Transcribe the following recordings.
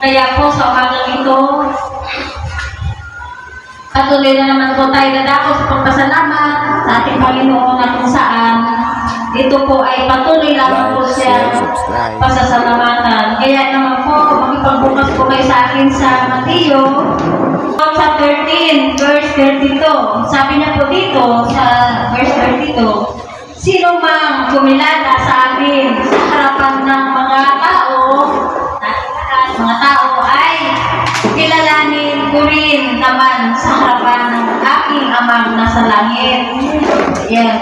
Kaya po sa umagang ito, patuloy na naman po tayo dadako sa pagpasalamat sa ating Panginoon na kung saan ito po ay patuloy lamang po siya pasasalamatan. Kaya naman po, makipagbukas po kayo sa akin sa Mateo chapter 13, verse 32. Sabi niya po dito sa verse 32, sino mang kumilala sa akin sa harapan ng mga tao ay kilalanin ko rin naman sa harapan ng aking amang nasa langit. Yan.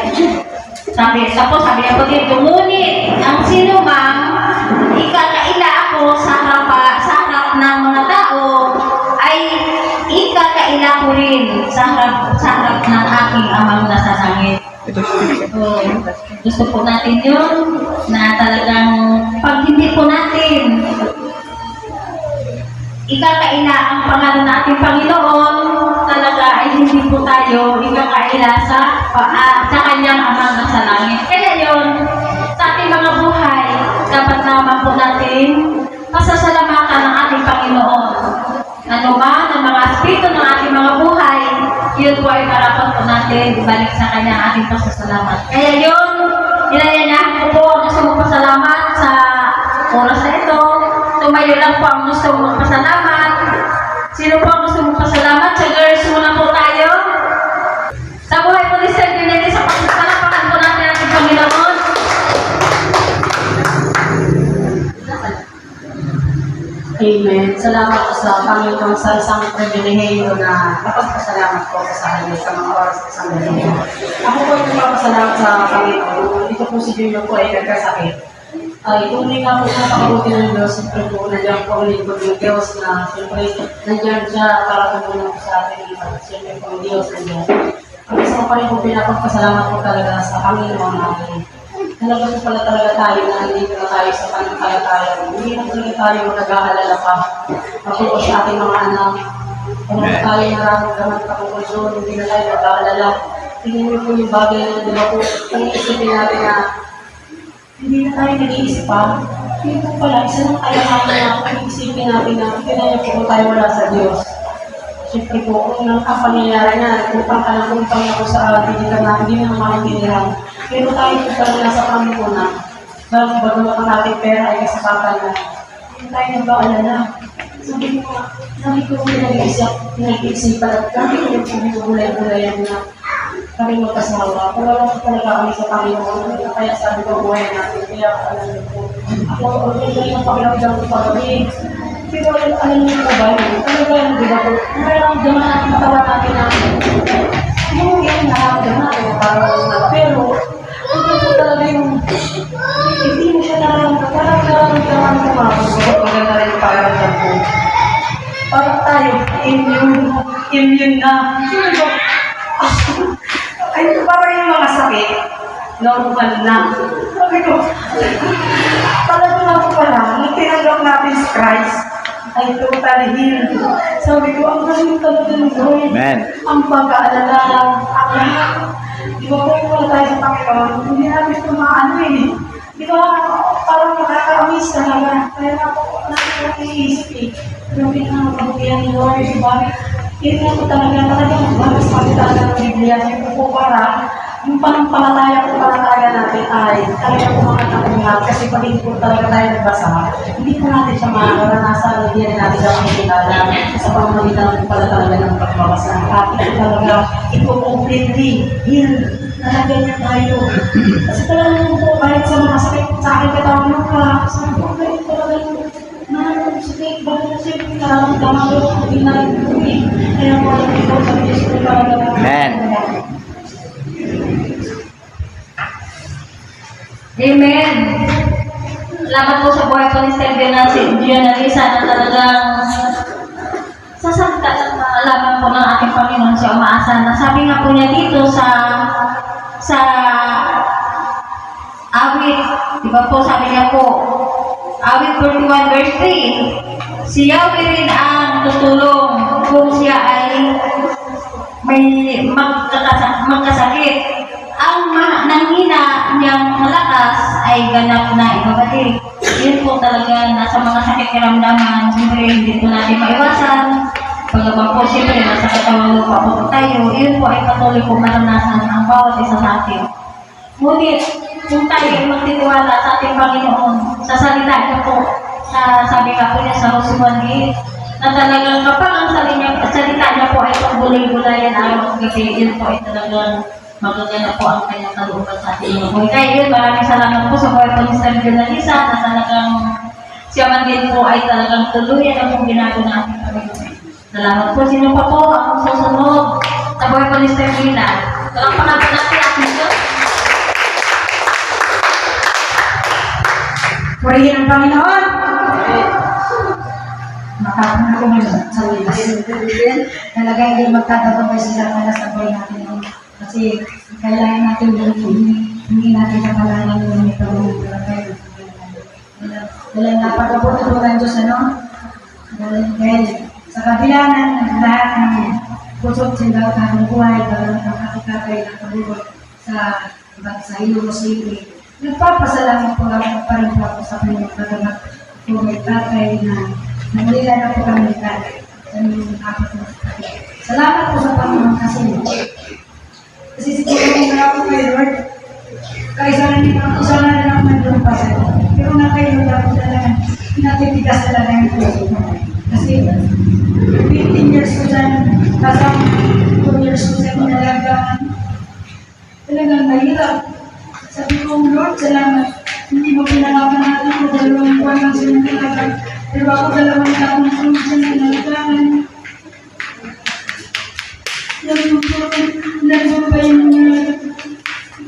Sabi niya po dito, ngunit ang sino mang ikakaila ako sa harap ng mga tao ay ikakaila ko rin sa harap ng aking amang nasa langit. Gusto po natin yun na talagang pag hindi po natin ikakaila ang pangalan ng ating Panginoon, talaga ay hindi po tayo ikakaila sa kanyang amang nasa langit. Kaya yun, sa ating mga buhay, dapat naman po natin pasasalamatan ng ating Panginoon. Ano man ang mga aspito ng ating mga buhay, yun po ay karapat po natin ibalik sa kanyang ating pasasalamat. Kaya yun, inayanyahan ko po ang gusto magpasalamat sa oras na ito. Tumayo lang po ang gusto magpasalamat. Sino po ang gusto magpasalamat? Sa girls muna po tayo. Sa buhay po ni Sir Binete, sa pagsasalapakan po natin ang ating Panginoon. Amen. Salamat po sa Panginoon sa isang pribilehiyo na kapagpasalamat po sa kanya sa mga oras sa sandali. Ako po ay nagpapasalamat sa Panginoon. Ito po si Junior po ay nagkasakit. Tunay nga po sa pakabuti ng Diyos, siyempre po nandiyan po ang lingkod ng Diyos na siyempre nandiyan siya para tumulong po sa atin. Siyempre po ang Diyos nandiyan. Ang isang pa rin po pinapagpasalamat po talaga sa Panginoon natin. Talaga po pala talaga tayo na hindi na tayo sa pananampalataya. Hindi na talaga tayo nag-aalala pa. Pati po sa ating mga anak. Kung tayo nararamdaman pa po doon, hindi na tayo nag-aalala. Tingnan niyo po yung bagay na di ba po, kung isipin natin na hindi na tayo nag-iisip pa. Hindi po pala, isa ng kayamanan na kung isipin natin na kailangan po tayo wala sa Diyos. Siyempre po, kung ang pangyayari na, upang kalakumpang ako sa digital na hindi na makikilihan. Pero tayo po pala nasa Panginoon. Dahil bago pa natin pera ay kasapatan na. Hindi tayo nag-aalala. Sabi ko pinag-iisipan at sabi ko nagpubulay-bulayan na kami magkasawa. Kung wala po talaga kami sa Panginoon, kaya sabi ko buhay natin. Kaya alam niyo po, ako ay ang pakiramdam ko pagabi. Pero alam niyo po ba yun? Talaga yung di ba po? Nararamdaman natin matawa natin na yung nararamdaman natin na parang pero hindi po talaga yung hindi mo siya nararamdaman. Parang nararamdaman ko mga maganda rin yung pakiramdam ko. Parang tayo, immune na. Sino ba? Ay, parang yung mga sakit, normal na. Sabi ko, talaga na po pala, nung tinanggap natin si Christ, ay totally healed. Sabi ko, ang galing talaga ng Lord. Ang pag-aalala, ang lahat. Di ba po yung wala tayo sa Panginoon, hindi natin ito maano eh. Di ba, parang nakaka-amaze talaga. Kaya na po, nakikiisip eh. Grabe na magpabutihan ni Lord, di ba? Hindi na po talagang magas pagkitaga ng Biblia. Siyempre po para yung panampalataya po talaga natin ay talaga po mga nakungat. Kasi pag hindi po talaga tayo nagbasa, hindi po natin siya maranasan, hindi rin natin siya makikilala sa pamamagitan po pala talaga ng pagbabasa. At ito talaga, ito completely healed. Talaga niya tayo. Kasi talaga po kahit sa mga sakit sa akin katawan ng sabi ko, kahit talaga yung sakit, bakit kasi nararamdaman ko, hindi na rin po eh. Kaya po alam ito sa Diyos ko talaga. Amen. Amen. Salamat po sa buhay po ni Stelvia na si Gianalisa na talagang sasagta at maalaman po ng ating Panginoon siya umaasan. Nasabi nga po niya dito sa awit, di ba po sabi niya po, awit 41 verse 3, si Yahweh rin ang tutulong kung siya ay may magkasakit. Ang nanghina niyang malakas ay ganap na ibabalik. Yun po talaga nasa mga sakit karamdaman, siyempre hindi po natin maiwasan. Pagkabang po siyempre nasa katawang lupa po tayo, yun po ay patuloy po maranasan ang bawat isa sa atin. Ngunit, kung tayo ay magtitiwala sa ating Panginoon, sa salita niya po, sabi nga po niya sa Jose 1:8, na talagang kapag ang salita niya po ay pagbulay-bulayan araw at gabi, yun po ay talagang magagana po ang kanyang kalooban sa ating mga buhay. Kaya yun, maraming salamat po sa buhay po ni Sir Jonalisa na talagang siya man din po ay talagang tuluyan ang pong ginagawa na ating Panginoon. Salamat po. Sino pa po ang susunod sa buhay po ni Sir Jonalisa? Walang pangalan natin ating Diyos. Purihin ang Panginoon. Makakuna ko ngayon sa wilas. Talaga hindi magtatabay sila para sa buhay natin. Kasi kailangan natin hindi natin kapalanan yung ito ng talagay. Dahil napagabot ito ng Diyos, ano? Dahil sa kabila ng lahat ng pusot sila ng buhay, dahil nakakatay ng kabulot sa ilo City, nagpapasalamat po lang pa rin po ako sa kanyang kagamat po may tatay na nangulila na po kami tatay sa inyong apat na tatay. Salamat po sa Panginoon kasi siguro na ako kay Lord, kaysa na rin ako nandun pa sa pero na kayo ako talaga, pinatitigas talaga yung puso ko. Kasi 15 years ko dyan, kasang 2 years ko sa pinalagaan. Talagang mahirap. Sabi ko, Lord, salamat. Hindi mo pinalaban natin ko, dalawang buwan lang silang pinalaban. Pero ako dalawang taon na kung siya pinalagaan. Nandun pa yung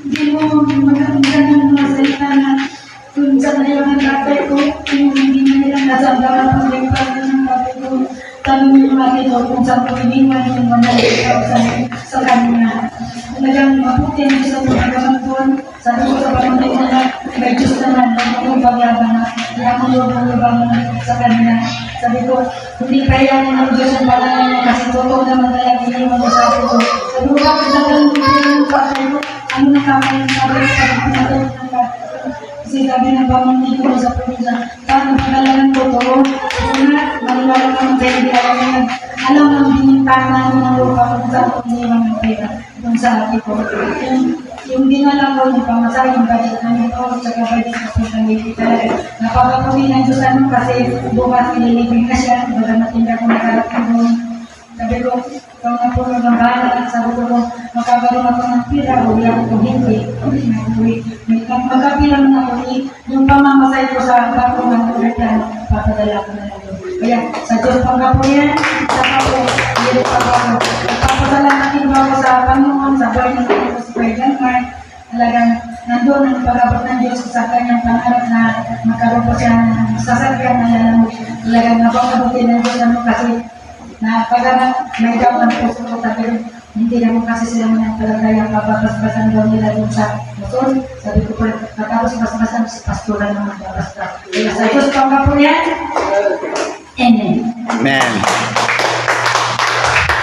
hindi mo magandang mga salita na kung saan na yung tatay ko, yung hindi na nilang nasamdaman ang pagkakita ng tatay ko. Tanong yung natin o kung saan ko iniwan yung mga sa kanina. Talagang mabuti ang isang mga kamangkon. Sabi ko sa pamangkin na may Diyos naman, yung pagyaban na kaya mo yung sa kanina. Sabi ko, hindi kaya ng Diyos ang pangalan niya kasi totoo naman talaga iniwan mo sa akin ko. Sabi ko, bakit naman yung patay ko? Ano nakakain sa akin? Sabi ko, natin ng kasi sabi ng pamangkin ko sa pamilya, paano pagkalaman ko to? Kasi nga, maniwala naman kayo, hindi alam naman. Alam ang binintahan namin ng lupa kung saan ko iniwan ng pera kung sa akin ko. Yung dinala ko, yung pamasahe, yung budget namin ko, at saka budget na po sa Lipita. Napapapuli ng Diyos namin kasi bukas nililipin na siya, baga natinda ko nakalap ko doon. Sabi ko, kung napuno ng bahala, sabi ko, makagaroon ako ng pira, uli ako kung hindi. Magkapira mo na uli, yung pamamasahe ko sa bako ng ulitan, papadala ko na lang. Kaya, sa Diyos pangkapo yan, sa kapo, hindi pa ako. Nagpapasalamat din ako sa Panginoon, sa buhay ng Panginoon ko si President Mark. Talagang nandun ang pag-abot ng Diyos sa kanyang pangarap na magkaroon ko siya ng sasakyan na yan. Talagang napakabuti ng Diyos naman kasi na pag-abot may daw ng puso ko pero hindi naman kasi sila mga palagay ang papapaspasan daw nila dun sa motor. Sabi ko pa, katapos paspasan si pastoran naman papaspas. Kaya sa Diyos pangkapo yan. Amen. Amen.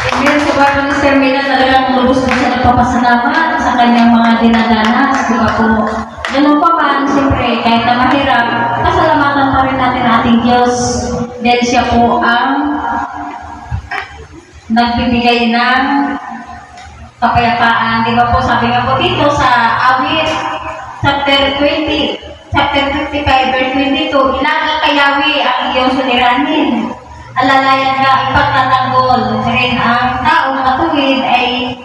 Amen. Si Barbara ni Sir Mina talagang lubos na siya nagpapasalamat sa kanyang mga dinadanas. Di ba po? Ganun pa man, siyempre, kahit na mahirap, pasalamatan pa rin natin ating Diyos dahil siya po ang nagbibigay ng kapayapaan. Di ba po? Sabi nga po dito sa Awit, chapter 20, chapter 55, verse 22, ilaga kayawi ang iyong suliranin. Alalayan ka ipagtatanggol. Rin ang taong matuwid ay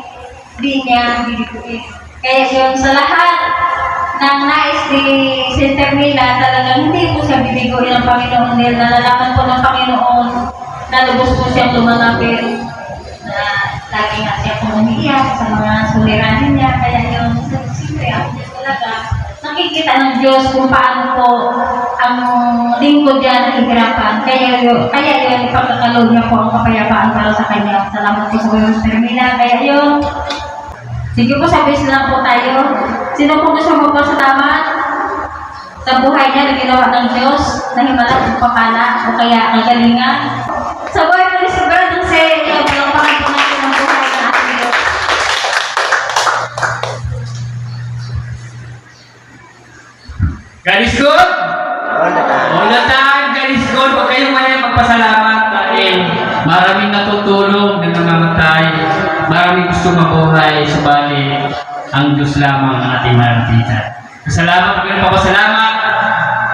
di niya bibiguin. Kaya yun sa lahat ng nais ni Sister Mila, talagang hindi po siya bibiguin ng Panginoon dahil nalalaman po ng Panginoon na lubos po siyang lumalapit. Na lagi nga siya po umiiyak sa mga suliranin niya. Kaya yun, siyempre, ang Diyos talaga, nakikita ng Diyos kung paano po ang lingkod niya nahihirapan. Kaya yun, ipagkakalob niya po ang kapayapaan para sa kanya. Salamat po sa buhay ng Termina. Kaya yun, sige po, sabi lang po tayo. Sino po gusto mo po sa tama? Sa buhay niya na ginawa ng Diyos, na himala ng papala o kaya kagalingan. Sa buhay mo ni Sigurado sa iyo, walang pakito natin ang buhay ng ating Diyos. Maraming natutulog na namamatay. Maraming gusto mabuhay. Subalit, ang Diyos lamang ang ating malalapitan. Salamat, papasalamat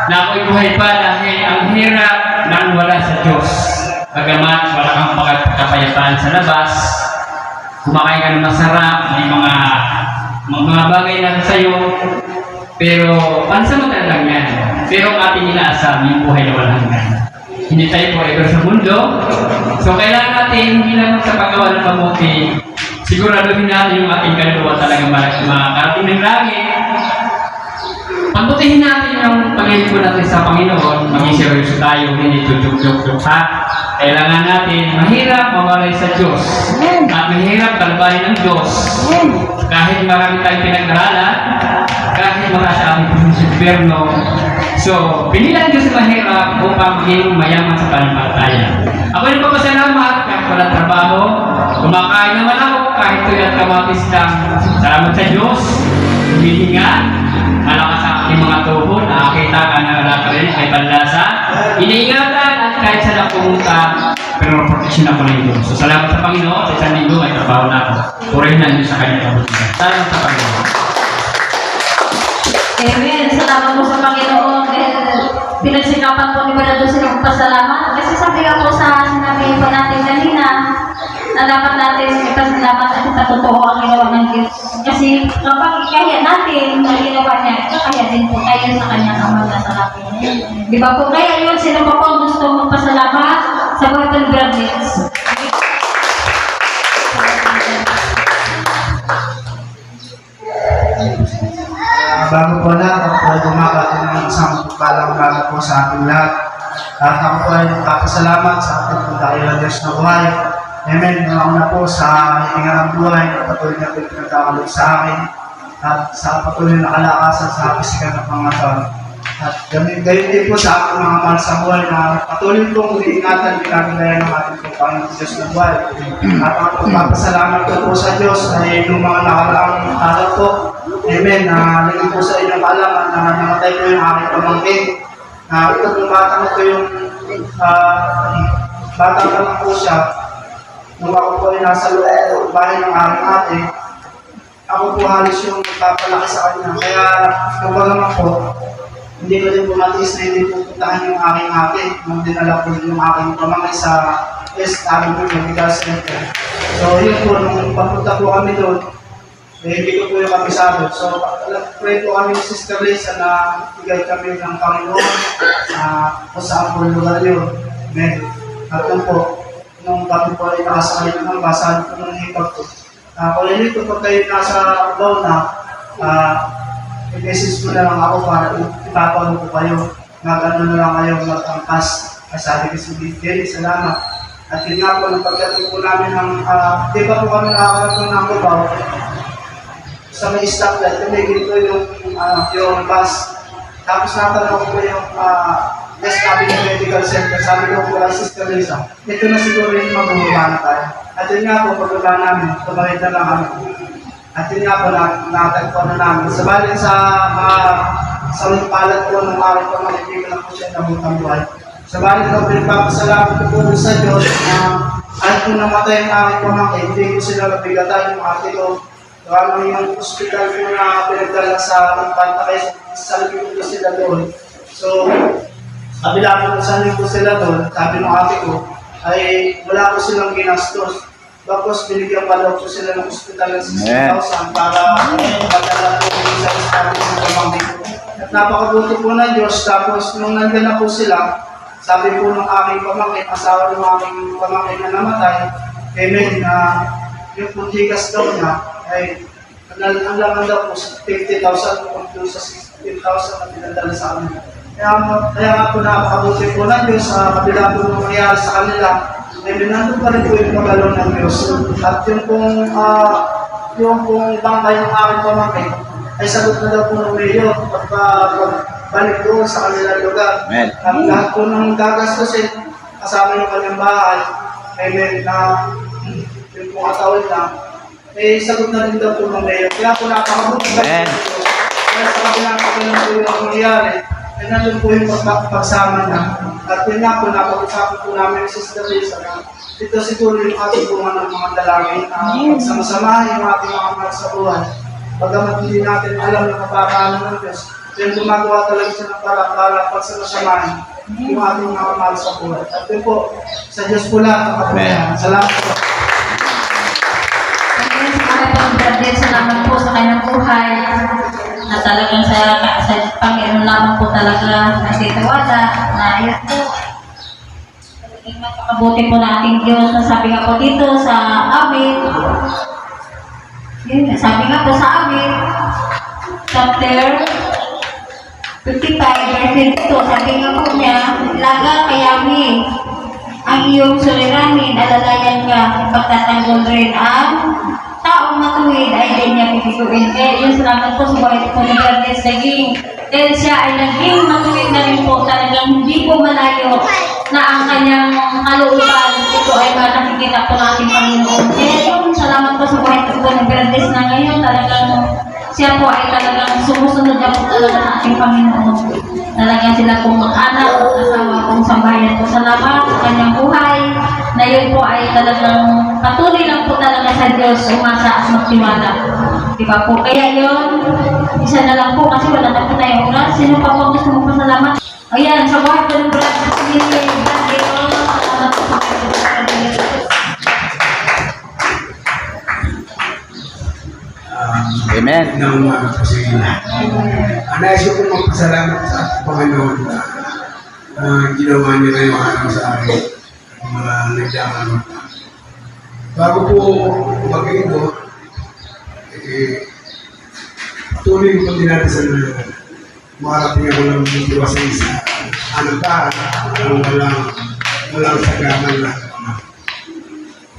na ako'y buhay pa dahil ang hirap nang wala sa Diyos. Bagamat wala kang pagkapayapaan sa labas, kumakain ka ng masarap, may mga bagay na sa iyo, pero pansamantala lang yan. Pero ang ating inaasam, yung buhay na walang hanggan. Hindi tayo forever sa mundo. So kailangan natin, hindi lang sa paggawa ng mabuti, siguraduhin natin yung ating kaluluwa talagang makakarating ng langit. Pagbutihin natin yung pag-iipon natin sa Panginoon, maging seryoso tayo, hindi tutok-tuk ha. Kailangan natin mahirap mawalay sa Diyos at mahirap kalbahin ng Diyos. Kahit marami tayong pinag-aralan, kahit marami sa aming pinag-gobyerno. So, pinilang Diyos mahirap upang maging mayaman sa pananampalataya. Ako rin papasalamat kahit walang trabaho. Kumakain naman ako kahit tuyat kamatis lang. Salamat sa Diyos. Humihinga. Malakas ang aking mga tuhod. Nakakita ka na nakarinig kay panlasa. Iniingatan at kahit saan ako pumunta, pero protection ako ng Diyos. So, salamat sa Panginoon. Sa isang linggo ay trabaho na ako. Purihin na Diyos sa kanyang kabutihan. Salamat sa Panginoon. Amen. Salamat po sa Panginoon dahil pinagsikapan po ni Brother silang pasalamat. Kasi sabi nga po sa sinabi po natin kanina na dapat natin ipasalamat at ipatotoo ang ginawa ng Diyos. Kasi kapag ikaya natin ang ginawa niya, ikakaya din po tayo sa kanyang amang nasa langit. Di ba po? Kaya yun, sino pa po ang gusto magpasalamat sa buhay ng graduates? Bago po lahat, ako po ay bumabati ng isang palang umaga po sa ating lahat. At ako po ay nagpapasalamat sa ating pagdakilang Diyos na buhay. Amen. Nauna po sa hininga ng buhay na patuloy na po pinagkakalog sa akin at sa patuloy na kalakasan sa kapisikal ng mga taon. At gayon din po sa ating mga mahal sa buhay na patuloy pong iingatan pinagalayan ng ating Panginoon Diyos na buhay. At ako pagpapasalamat ko po sa Diyos ay nung mga nakaraang araw po. Amen. Naging po sa inyong kaalaman na namatay po yung aking pamangkin. Ito pong bata ko yung bata pa lang po siya. Nung ako po ay nasa loob bahay ng aking ate, ako po halos yung magpapalaki sa kanya. Kaya kumbaga naman po, hindi ko din pumatis na hindi pupuntahan yung aking ate nung dinala ko yung aking pamangkin sa West Avenue Medical Center. So yun po, nung pagpunta po kami doon, hindi ko po yung kabisado. So, pray po kami ni Sister Lisa na bigay kami ng Panginoon kung saan po lugar yun. Amen. At yun po, nung kami po ay nakasakay ng basahan po ng hipag po. Kung nito po kayo nasa low na, i-message ko na lang ako para ipapalo po kayo. Gano'n na lang kayo mag-angkas. Sabi ko si Bigay, salamat. At yun nga po, nung pagdating po namin ng, di ba po kami nakakaroon ng Cubao, sa may stoplight, tumigil ko yung bus. Tapos natanong ko yung West Avenue Medical Center. Sabi ko po kay Sister Lisa, ito na siguro yung magbubaba na tayo. At yun nga po, pagbaba namin, tumahid na lang kami. At yun nga po, nakatagpo na namin. Sabalit sa palat po ng aking pamalitin lang po siya nabutang buhay. Sabalit ko, pinagpapasalamat ko po sa Diyos na kahit po namatay ang aking pamangkin, hindi ko sila nabigatan yung ate ko. Kung yung hospital ko na pinagdala sa Infanta kayo, sa linggo ko sila doon. So, kabila po sa linggo sila doon, sabi ng ate ko, ay wala ko silang ginastos. Tapos binigyan pa daw po sila ng hospital ng 60,000 para magdala po sa hospital ng pamangkin ko. At napakabuti po na Diyos. Tapos nung nandyan na po sila, sabi po ng aking pamangkin, asawa ng aking pamangkin na namatay, amen, na yung puntikas daw na, ay ang laman daw po sa 50,000 kung doon sa 16,000 na pinadala sa amin. Kaya nga po napakabuti po na Diyos sa kabila po ng nangyari sa kanila. Ay nandun pa rin po yung pagalaw ng Diyos. At yung pong bangkay ng aking pamangkin ay sagot na daw po ng mayor pagbalik doon sa kanilang lugar. At lahat po ng gagastusin kasama yung kanyang bahay, ay na yung pong atawid na sagot na rin daw po ng mayor. Kaya po napakabuti sa Diyos. Kaya sa kabilang po yung nangyari, Kaya nandun po yung pagsama na. At yun nga po, napag-usapan po namin ni Sister Lisa na ito siguro yung ating bunga ng mga dalangin na pagsama-samahin yung ating mga mahal sa buhay. Bagamat hindi natin alam na mapapaalam ng Diyos, then gumagawa talaga siya ng para pagsama-samahin yung ating mga mahal sa buhay. At yun po, sa Diyos po lahat ang kapangyarihan. Salamat po. Salamat po sa kanyang buhay na talagang sa Panginoon lamang po talaga nagtitiwala na yun po. Talagang napakabuti po na ating Diyos na sabi nga po dito sa amin. Yun, sabi nga po sa amin, chapter 55, verse 2, sabi nga po niya, laga kayami ang iyong suliranin, alalayan ka, pagtatanggol rin ang taong matuwid ay din niya pipiguin. Kaya yun, salamat po sa buhay po ni Bernes naging, dahil siya ay naging matuwid na rin po, talagang hindi po malayo na ang kanyang kalooban, ito ay nakikita po ng ating Panginoon. Kaya yun, salamat po sa buhay po ni Bernes na ngayon, talagang siya po ay talagang sumusunod na po talaga sa ating Panginoon. Talagang sila pong mag-anak, kasama pong sambahayan po. Salamat sa kanyang buhay na yun po ay talagang patuloy lang po talaga sa Diyos, umasa at magtiwala. Diba po? Kaya yun, isa na lang po kasi wala na po tayong oras. Sino pa po gusto mo pasalamat? Ayan, sa buhay po ng brad, Amen. Ng mga kasigina. Nais ko pong magpasalamat sa Panginoon na ginawa niya na yung araw sa akin. Mga nagdaman. Bago po mag-ibo, tuloy ko dinadasal na makarating ako ng dito sa isa. Ano ba? Walang sagaman na.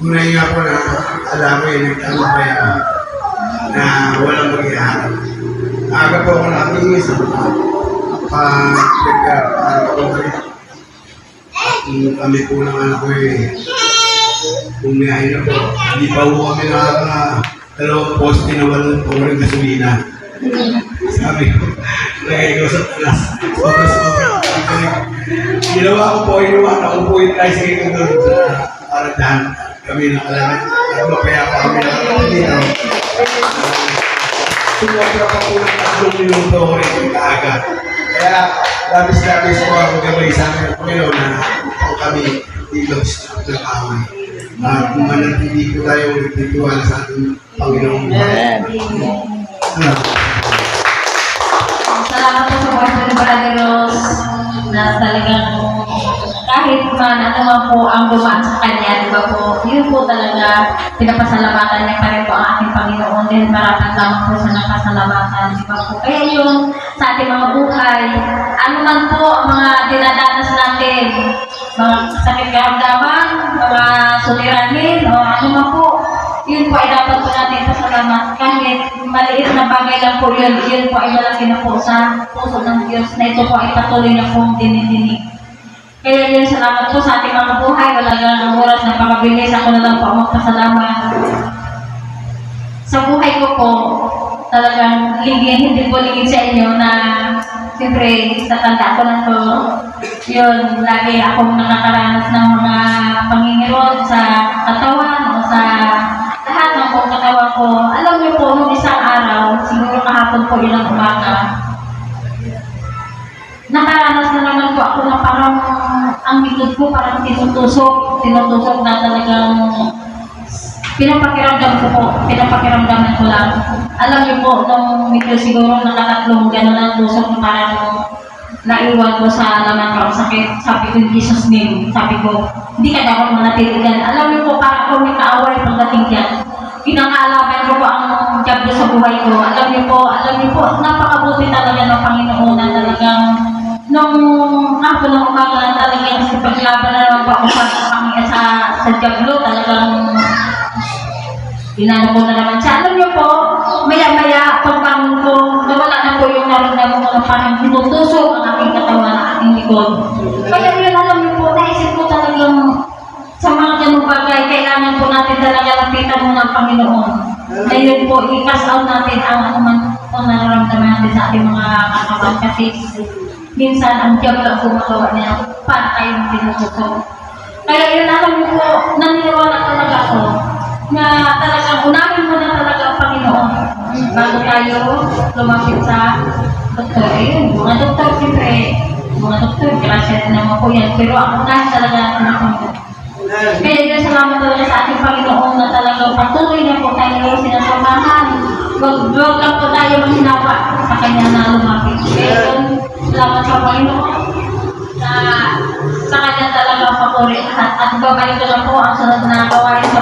Una nga po na alam ko yung nagtamabay na walang mag-iharap. Aga po ako nakatingin sa kami po ng anak ko bumiyahin na po. Hindi pa po kami dalawang poste na walang po ng gasolina. Sabi ko, lagay ko sa talas. Ginawa ko po, inuwan ako po yung tricycle doon sa paradahan. Kami nakalaman. Mapaya pa kami nakalaman dito. Tumapira pa po ng 3 minuto ko rin yung kaaga. Kaya, labis-labis po ako gabay sa amin ng Panginoon na po kami dito sa away. Kung manatili po tayo nagtitiwala sa ating Panginoon. salamat po sa buhay po ni Brother Ross na talagang kahit man ano man po ang dumaan sa kanya, di ba po, yun po talaga pinapasalamatan niya pa rin po ang ating Panginoon dahil maraming lamang po sa nakasalamatan, di ba po. Kaya yun, sa ating mga buhay, ano man po ang mga dinadanas natin, mga sakit karamdaman, mga suliranin, o ano man po, yun po ay dapat po natin pasalamat. Kahit maliit na bagay lang po yun, yun po ay malaki na po sa puso ng Diyos na ito po ay patuloy na pong dinidinig. Kaya yun, salamat po sa ating mga buhay. Wala lang ang oras na pamabilis. Ako na lang po ang magpasalamat. Sa buhay ko po, talagang hindi po ligid sa inyo na siyempre, sa tanda ko na to, yun, lagi akong nakakaranas ng mga pangingirot sa katawan o sa lahat ng pong katawan ko. Alam niyo po, nung isang araw, siguro kahapon po ilang umaga, nakaranas na naman po ako na parang ang likod ko parang tinutusok na talagang pinapakiramdaman ko lang. Alam niyo po, nung medyo siguro nakatatlong gano'n ang tusok na parang naiwan ko sa laman ko ang sakit. Sabi ko, Jesus name, sabi ko, hindi ka dapat manatiligan. Alam niyo po, parang ako may kaaway pagdating dyan. Pinangalaban ko po ang diablo sa buhay ko. Alam niyo po, napakabuti talaga ng Panginoon na talagang nung ako ng umaga talagang sa paglaban na naman po ako sa diablo, talagang inano ko na naman siya. Alam niyo po, maya-maya pagbangon ko, nawala na po yung naramdaman ko na parang tinutusok ang aking katawan, ang aking likod. Kaya yun, alam niyo po, naisip ko talagang sa mga ganung bagay, kailangan po natin talaga lapitan mo ng Panginoon. Ngayon po, i-pass out natin ang anuman po nararamdaman natin sa ating mga katawan kasi minsan ang diablo ang gumagawa niya para tayong tinututo. Kaya yun alam mo po, naniniwala talaga ako na talagang unahin mo na talaga ang Panginoon bago tayo lumapit sa doktor. Ayun, mga doktor, siyempre, mga doktor, grasya din naman po yan. Pero ang unahin talaga natin ang Panginoon. Kaya yun, salamat talaga sa ating Panginoon na talagang patuloy na po tayo sinasamahan. Wag lang po tayo mahinawa sa Kanya na lumapit. Kaya yun, salamat sa Panginoon na sa Kanya talaga papuri at babalik ko lang po ang sunod na gawain sa